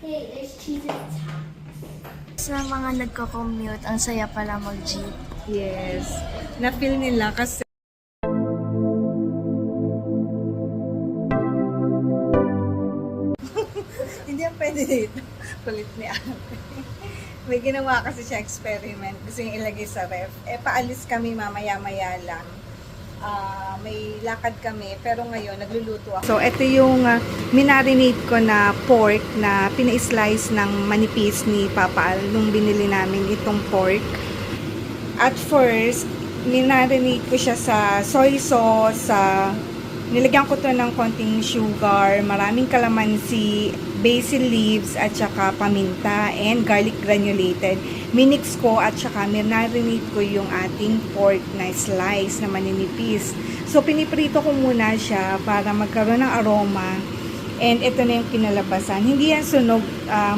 Hey, there's cheese at the top. Sa mga nagko-commute, ang saya pala mag-jeep. Yes. Na-feel nila kasi hindi yan pwede dito. Kulit ni ate. May ginawa kasi siya experiment. Gusto yung ilagay sa ref. Paalis kami mamaya-maya lang. May lakad kami. Pero ngayon, nagluluto ako. So, ito yung minarinate ko na pork na pina-slice ng manipis ni Papa Al nung binili namin itong pork. At first, minarinate ko siya sa soy sauce, nilagyan ko to ng konting sugar, maraming kalamansi, basil leaves, at saka paminta, and garlic granulated. Minix ko at saka minarinate ko yung ating pork na slice na maninipis. So, piniprito ko muna siya para magkaroon ng aroma. And ito na yung kinalabasan. Hindi yan sunog,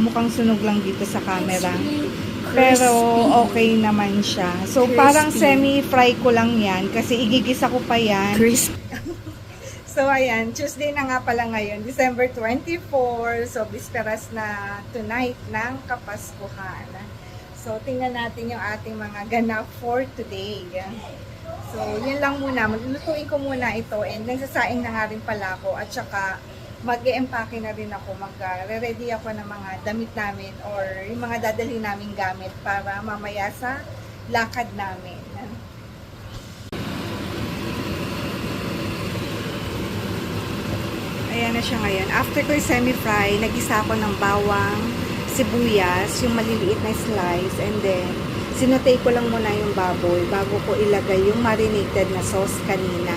mukhang sunog lang dito sa camera. Pero okay naman siya. So, parang semi-fry ko lang yan kasi igigisa ko pa yan. Crispy. So, ayan, Tuesday na nga pala ngayon, December 24. So, bisperas na tonight ng Kapaskuhan. So, tingnan natin yung ating mga ganap for today. So, yun lang muna. Maglulutuin ko muna ito and nagsasaing na nga rin pala ako at saka mag-e-empake na rin ako. Mag-ready ako ng mga damit namin or yung mga dadalhin namin gamit para mamaya sa lakad namin. Ayan na siya ngayon. After ko yung semi-fry, nagisa ko ng bawang, sibuyas, yung maliliit na slice, and then sinutay ko lang muna yung baboy bago ko ilagay yung marinated na sauce kanina.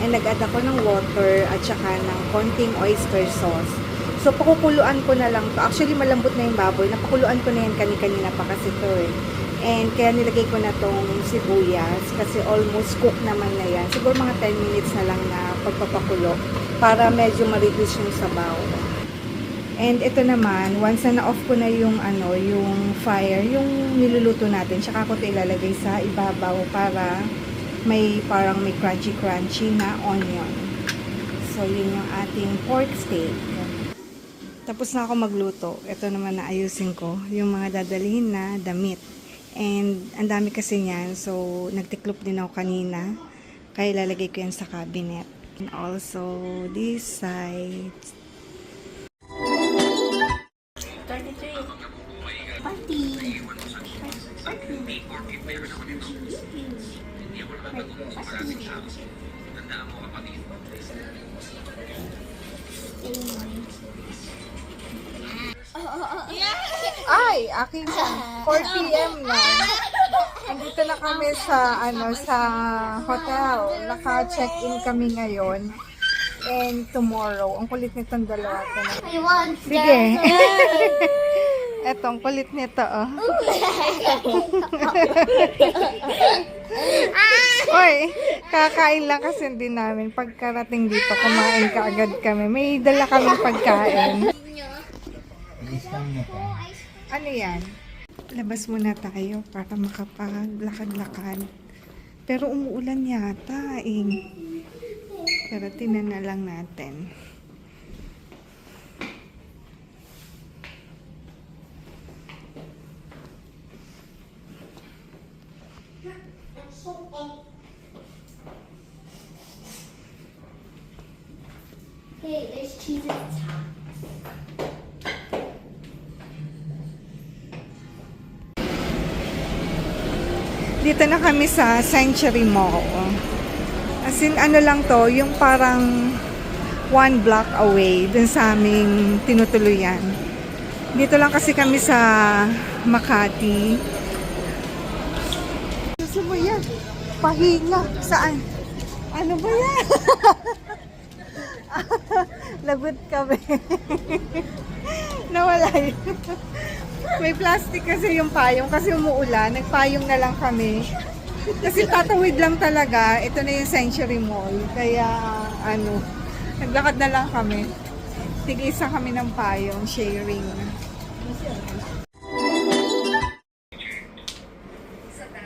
And nag-add ako ng water at saka ng konting oyster sauce. So, pakukuluan ko na lang to. Actually, malambot na yung baboy. Napakuluan ko na yan kanina pa kasi to eh. And kaya nilagay ko na tong sibuyas kasi almost cook naman na yan. Siguro mga 10 minutes na lang na pagpapakulo para medyo ma-reduce yung sabaw. And ito naman, once na na-off ko na yung yung fire, yung niluluto natin, tsaka ko ito ilalagay sa ibabaw para may crunchy na onion. So, yun yung ating pork steak. Tapos na ako magluto. Ito naman na ayusin ko yung mga dadalhin na damit. And ang dami kasi niyan. So, nagtiklop din ako kanina. Kaya ilalagay ko yan sa cabinet. And also, this side. 33. Party. Ay, aking 4 p.m. na. Andito na kami sa sa hotel. Naka-check-in kami ngayon. And tomorrow, ang kulit nitong dalawa. I want Sige. Eto, ang kulit nito, oh. Oy, kakain lang kasi din namin. Pagkarating dito, kumain ka agad kami. May dala kaming pagkain. Ano yan? Labas muna tayo para makapaglakad-lakad. Pero umuulan yata eh. Pero tinan na lang natin. Hey, there's cheese at the top. Dito na kami sa Century Mall. As in, ano lang to, yung parang 1 block away dun sa aming tinutuluyan. Dito lang kasi kami sa Makati. Gusto mo yan? Pahinga. Saan? Ano ba yan? Lagot kami. Nawala yun. May plastic kasi yung payong kasi umuulan. Nagpayong na lang kami. Kasi tatawid lang talaga. Ito na yung Century Mall. Kaya naglakad na lang kami. Tig-isa kami ng payong, sharing.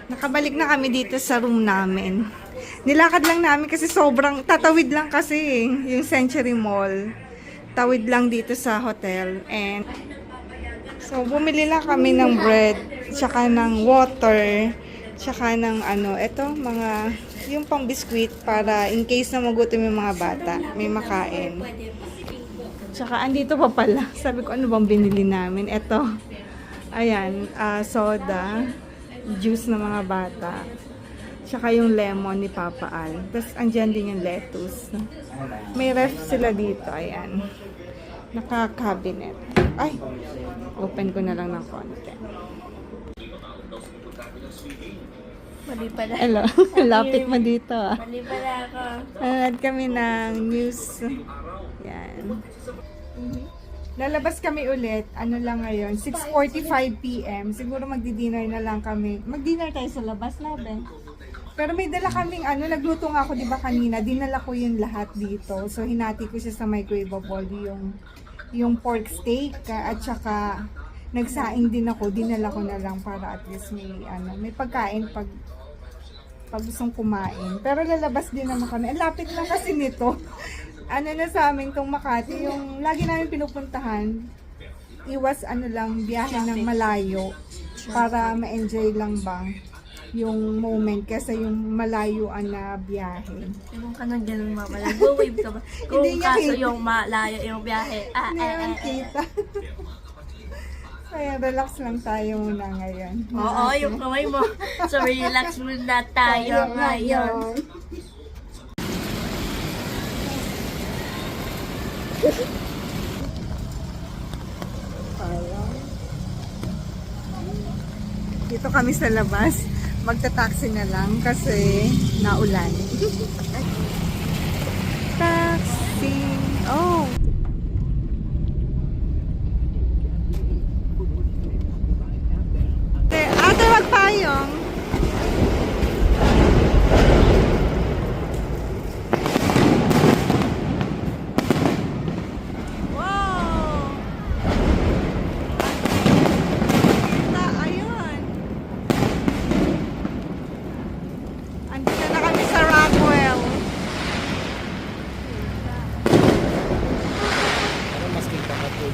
Nakabalik na kami dito sa room namin. Nilakad lang namin kasi sobrang tatawid lang kasi yung Century Mall. Tawid lang dito sa hotel and So, bumili lang kami ng bread, tsaka ng water, tsaka ng eto, mga, yung pang biskuit para in case na magutom yung mga bata, may makain. Tsaka, andito pa pala. Sabi ko, ano bang binili namin? Eto, ayan, soda, juice ng mga bata, tsaka yung lemon ni Papa Al. Tapos, andyan din yung lettuce. May ref sila dito, ayan. Naka-cabinet. Ay, open ko na lang ng konti. Mali pala. Hello, lapit mo dito ah. Mali pala ako. Nanonood kami ng news. Yan. Lalabas kami ulit. Ano lang ngayon? 6:45 p.m. Siguro magdi-dinner na lang kami. Mag-dinner tayo sa labas natin. Pero may dala kaming nagluto nga ako 'di ba kanina. Dinala ko yung lahat dito. So hinati ko siya sa microwavable yung pork steak at saka nagsaing din ako. Dinala ko na lang para at least may pagkain pag gustong kumain. Pero lalabas din naman kami. Ang lapit lang kasi nito. Na sa amin tong Makati, yung lagi namin pinupuntahan, iwas lang, biyahe ng malayo para ma-enjoy lang ba yung moment kasi yung malayo na biyahe. Ibang ka nang ganun mamala. Go wave ka ba? Kung Hindi niya kaso kita. yung malayo yung biyahe. Hindi naman kita. Kaya relax lang tayo muna ngayon. Oo, yung kamay mo. So relax muna tayo ngayon. Dito kami sa labas. Magta-taxi na lang kasi naulan. Taxi. Oh. Ate, wag payong. Wow. Kita, ayun. Andito na kami sa Rockwell.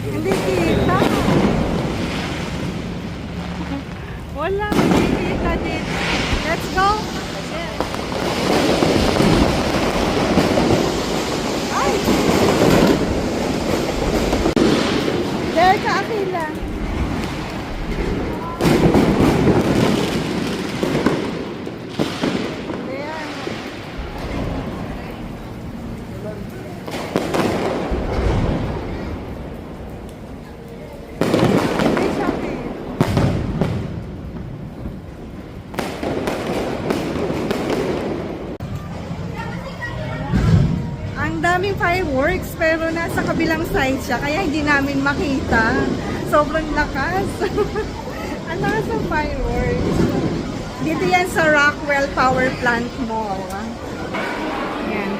Hindi kita. Wala, hindi kita dito. Let's go. Ay! There ka, Akila. There. Ay, Shopee. Ang daming fireworks pero nasa kabilang side siya kaya hindi namin makita. Sobrang lakas. Ang lakas ng fireworks. Dito yan sa Rockwell Power Plant Mall. Yan.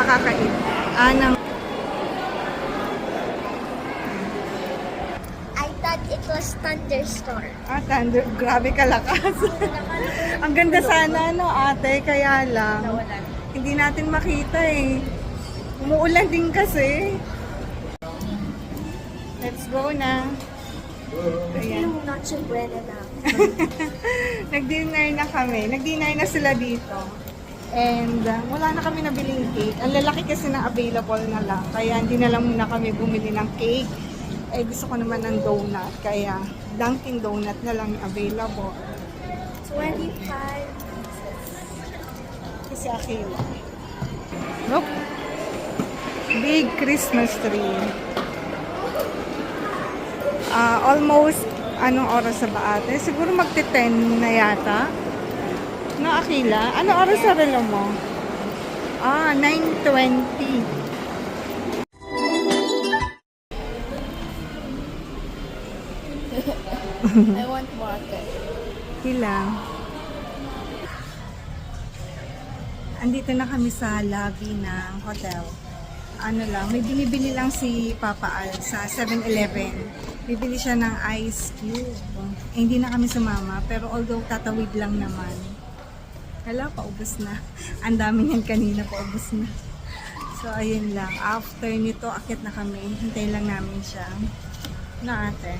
Makakait. Anang I thought it was thunderstorm. thunder. Grabe kalakas. Ang ganda sana ate, kaya lang hindi natin makita Umuulan din kasi. Let's go na. Ayan. Yung Noche Buena na. Nag-dinner na kami. Nag-dinner na sila dito. And wala na kami nabiling cake. Ang lalaki kasi na available na lang. Kaya hindi na lang muna kami bumili ng cake. Gusto ko naman ng donut. Kaya Dunkin' Donut na lang yung available. 25. Kasi Akila. Nope. Big Christmas tree. Almost, anong oras sa ba ate? Siguro magti-10 na yata. No, Akila? Anong oras sa relo mo? 9:20. I want water. Hilang. Andito na kami sa lobby ng hotel. May binibili lang si Papa Al sa 7-Eleven. Bibili siya ng ice cube. Hindi na kami sumama, pero although tatawid lang naman. Hala, paubos na. Ang dami niyan kanina, paubos na. So, ayun lang. After nito, akit na kami. Hintayin lang namin siya. Na ate.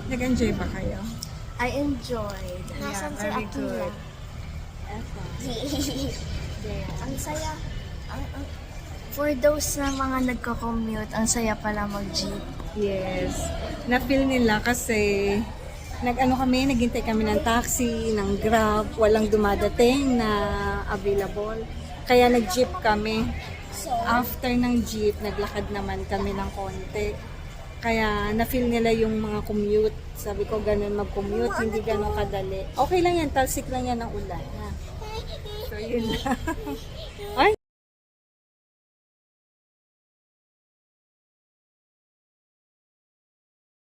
Nag-enjoy ba kayo? I enjoyed. Nasaan si very Akira? good. Eto. Ang saya. For those na mga nagko-commute, ang saya pala mag-jeep. Yes. Na-feel nila kasi nag-ano kami, naghintay kami ng taxi, ng Grab, walang dumadating na available. Kaya nag-jeep kami. So, After ng jeep, naglakad naman kami ng konti. Kaya na-feel nila yung mga commute. Sabi ko, ganun mag-commute, hindi ganun kadali. Okay lang yan, talsik lang yan ng ulan. Ha? So, yun lang.